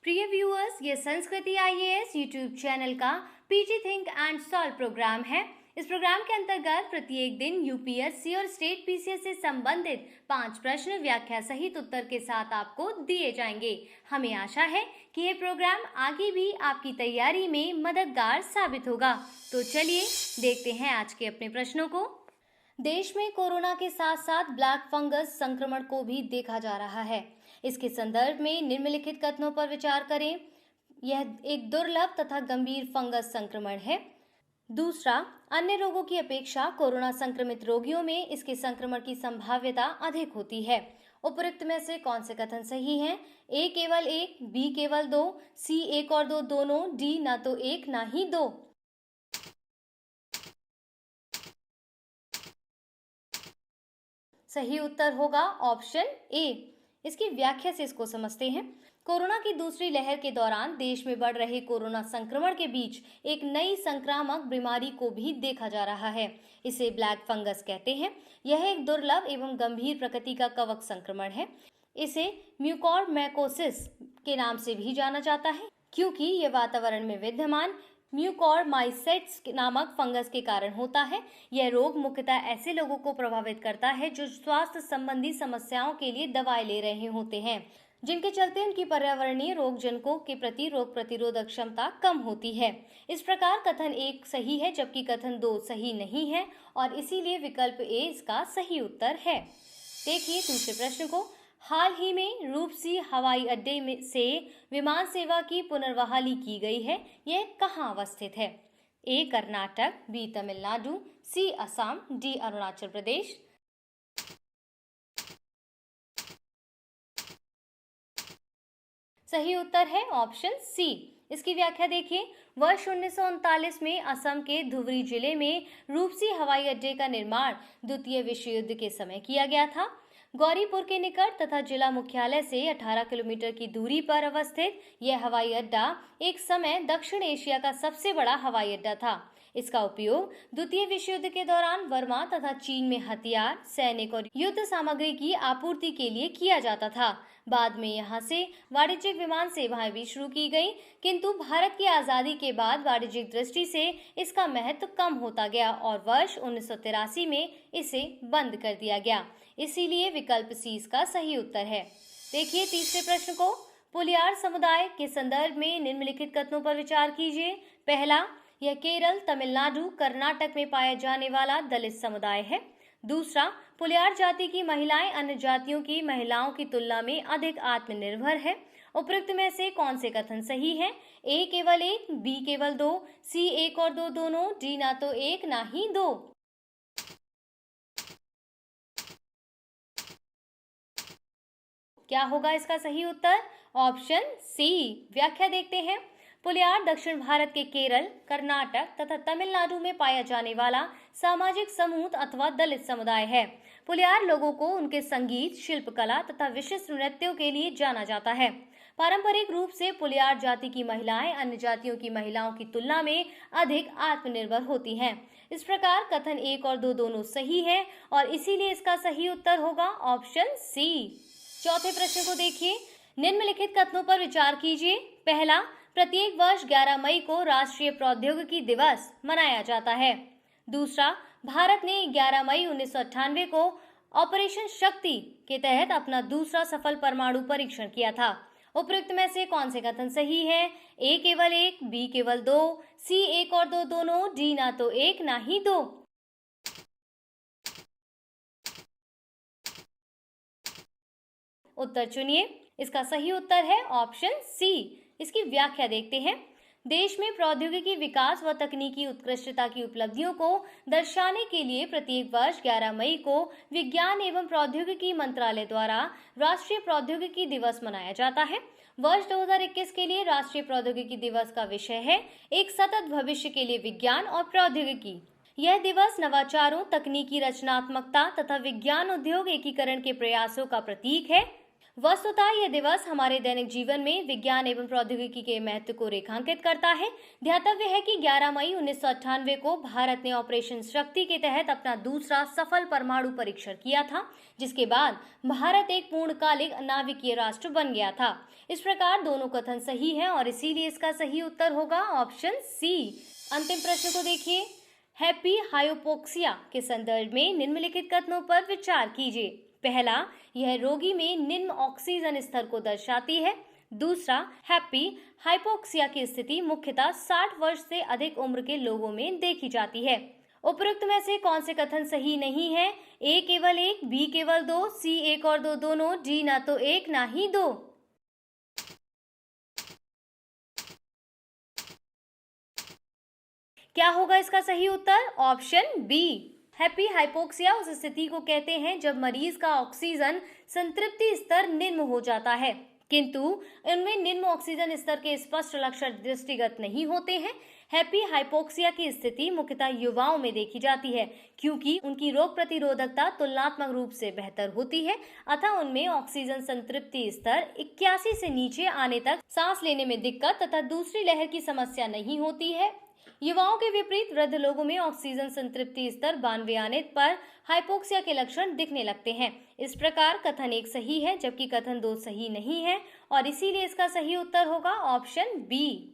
प्रिय व्यूअर्स, ये Sanskriti IAS YouTube channel का PG think and solve program है। इस प्रोग्राम के अंतर्गत प्रत्येक दिन यूपीएससी और स्टेट पीसीएस से संबंधित 5 प्रश्न व्याख्या सहित उत्तर के साथ आपको दिए जाएंगे। हमें आशा है कि ये प्रोग्राम आगे भी आपकी तैयारी में मददगार साबित होगा। तो चलिए देखते हैं आज के अपने प्रश्नों को। देश में कोरोना के साथ साथ ब्लैक फंगस संक्रमण को भी देखा जा रहा है। इसके संदर्भ में निम्नलिखित कथनों पर विचार करें। यह एक दुर्लभ तथा गंभीर फंगस संक्रमण है। दूसरा, अन्य रोगों की अपेक्षा कोरोना संक्रमित रोगियों में इसके संक्रमण की संभाव्यता अधिक होती है। उपरोक्त में से कौन से कथन सही हैं? ए केवल 1, बी केवल 2, सी 1 और 2 दोनों, डी ना तो 1 ना ही 2। सही उत्तर होगा ऑप्शन ए। इसकी व्याख्या से इसको समझते हैं। कोरोना की दूसरी लहर के दौरान देश में बढ़ रहे कोरोना संक्रमण के बीच एक नई संक्रामक बीमारी को भी देखा जा रहा है। इसे ब्लैक फंगस कहते हैं। यह एक दुर्लभ एवं गंभीर प्रकृति का कवक संक्रमण है। इसे म्यूकोरमैकोसिस के नाम से भी जाना जाता है, क्योंकि यह वातावरण में विद्यमान म्यूकोरमाइसेट्स नामक फंगस के कारण होता है। यह रोग मुख्यतः ऐसे लोगों को प्रभावित करता है जो स्वास्थ्य संबंधी समस्याओं के लिए दवाएं ले रहे होते हैं, जिनके चलते उनकी पर्यावरणीय रोगजनकों के प्रति रोग प्रतिरोधक क्षमता कम होती है। इस प्रकार कथन 1 सही है, जबकि कथन 2 सही नहीं है और इसीलिए विकल्प ए इसका सही उत्तर है। देखिए दूसरे प्रश्न को। हाल ही में रूपसी हवाई अड्डे में से विमान सेवा की पुनर्बहाली की गई है। यह कहाँ अवस्थित है? ए कर्नाटक, बी तमिलनाडु, सी असम, डी अरुणाचल प्रदेश। सही उत्तर है ऑप्शन सी। इसकी व्याख्या देखिए। वर्ष 1939 में असम के धुबरी जिले में रूपसी हवाई अड्डे का निर्माण द्वितीय विश्व युद्ध के समय किया गया था। गौरीपुर के निकट तथा जिला मुख्यालय से 18 किलोमीटर की दूरी पर अवस्थित यह हवाई अड्डा एक समय दक्षिण एशिया का सबसे बड़ा हवाई अड्डा था। इसका उपयोग द्वितीय विश्व युद्ध के दौरान वर्मा तथा चीन में हथियार, सैनिक और युद्ध सामग्री की आपूर्ति के लिए किया जाता था। बाद में यहां से वाणिज्यिक विमान सेवाएं भी शुरू की गई, किंतु भारत की आजादी के बाद वाणिज्यिक दृष्टि से इसका महत्व कम होता गया और वर्ष 1983 में इसे बंद कर दिया गया। इसीलिए विकल्प सी इसका सही उत्तर है। देखिए तीसरे प्रश्न को। पुलियार समुदाय के संदर्भ में निम्नलिखित कथनों पर विचार कीजिए। पहला, यह केरल, तमिलनाडु, कर्नाटक में पाया जाने वाला दलित समुदाय है। दूसरा, पुलियार जाति की महिलाएं अन्य जातियों की महिलाओं की तुलना में अधिक आत्मनिर्भर है। उपरोक्त में से कौन से कथन सही हैं? ए केवल 1, बी केवल 2, सी 1 और 2 दोनों, डी ना तो 1 ना ही 2। क्या होगा इसका सही उत्तर? Option C. व्याख्या देखते हैं। पुलियार दक्षिण भारत के केरल, कर्नाटक तथा तमिलनाडु में पाया जाने वाला सामाजिक समूह अथवा दलित समुदाय है। पुलियार लोगों को उनके संगीत, शिल्पकला तथा विशिष्ट नृत्यों के लिए जाना जाता है। पारंपरिक रूप से पुलियार जाति की महिलाएं अन्य जातियों की महिलाओं की तुलना में अधिक आत्मनिर्भर होती हैं। इस प्रकार कथन 1 और 2 दोनों सही है और इसीलिए इसका सही उत्तर होगा ऑप्शन सी। चौथे प्रश्न को देखिए। निम्नलिखित कथनों पर विचार कीजिए। पहला, प्रत्येक वर्ष 11 मई को राष्ट्रीय प्रौद्योगिकी दिवस मनाया जाता है। दूसरा, भारत ने 11 मई 1998 को ऑपरेशन शक्ति के तहत अपना दूसरा सफल परमाणु परीक्षण किया था। उपरोक्त में से कौन से कथन सही है? ए केवल 1, बी केवल 2, सी 1 और 2 दोनों, डी ना तो 1 ना ही 2। उत्तर चुनिए। इसका सही उत्तर है ऑप्शन सी। इसकी व्याख्या देखते हैं। देश में प्रौद्योगिकी विकास व तकनीकी उत्कृष्टता की उपलब्धियों को दर्शाने के लिए प्रत्येक वर्ष 11 मई को विज्ञान एवं प्रौद्योगिकी मंत्रालय द्वारा राष्ट्रीय प्रौद्योगिकी दिवस मनाया जाता है। वर्ष 2021 के लिए राष्ट्रीय प्रौद्योगिकी दिवस का विषय है एक सतत भविष्य के लिए विज्ञान और प्रौद्योगिकी। यह दिवस नवाचारों, तकनीकी रचनात्मकता तथा विज्ञान उद्योग एकीकरण के प्रयासों का प्रतीक है। वस्तुतः यह दिवस हमारे दैनिक जीवन में विज्ञान एवं प्रौद्योगिकी के महत्व को रेखांकित करता है। ध्यातव्य है कि 11 मई 1998 को भारत ने ऑपरेशन शक्ति के तहत अपना दूसरा सफल परमाणु परीक्षण किया था, जिसके बाद भारत एक पूर्णकालिक नाभिकीय राष्ट्र बन गया था। इस प्रकार दोनों कथन सही है और इसीलिए इसका सही उत्तर होगा ऑप्शन सी। अंतिम प्रश्न को देखिए। हैप्पी हाइपोक्सिया के संदर्भ में निम्नलिखित कथनों पर विचार कीजिए। पहला, यह रोगी में निम्न ऑक्सीजन स्तर को दर्शाती है। दूसरा, हैप्पी हाइपोक्सिया की स्थिति मुख्यतः 60 वर्ष से अधिक उम्र के लोगों में देखी जाती है। उपरोक्त में से कौन से कथन सही नहीं है? ए केवल एक, बी केवल दो, सी एक और दो दोनों, डी ना तो एक ना ही दो। क्या होगा इसका सही उत्तर? Option B. हैप्पी हाइपोक्सिया उस स्थिति को कहते हैं जब मरीज का ऑक्सीजन संतृप्ति स्तर निम्न हो जाता है, किंतु इनमें निम्न ऑक्सीजन स्तर के स्पष्ट लक्षण दृष्टिगत नहीं होते हैं। हैप्पी हाइपोक्सिया की स्थिति मुख्यतः युवाओं में देखी जाती है, क्योंकि उनकी रोग प्रतिरोधकता तुलनात्मक रूप से बेहतर होती है, अतः उनमें ऑक्सीजन संतृप्ति स्तर 81 से नीचे आने तक सांस लेने में दिक्कत तथा दूसरी लहर की समस्या नहीं होती है। युवाओं के विपरीत वृद्ध लोगों में ऑक्सीजन संतृप्ति स्तर 92 आने पर हाइपोक्सिया के लक्षण दिखने लगते हैं। इस प्रकार कथन 1 सही है, जबकि कथन 2 सही नहीं है और इसीलिए इसका सही उत्तर होगा ऑप्शन बी।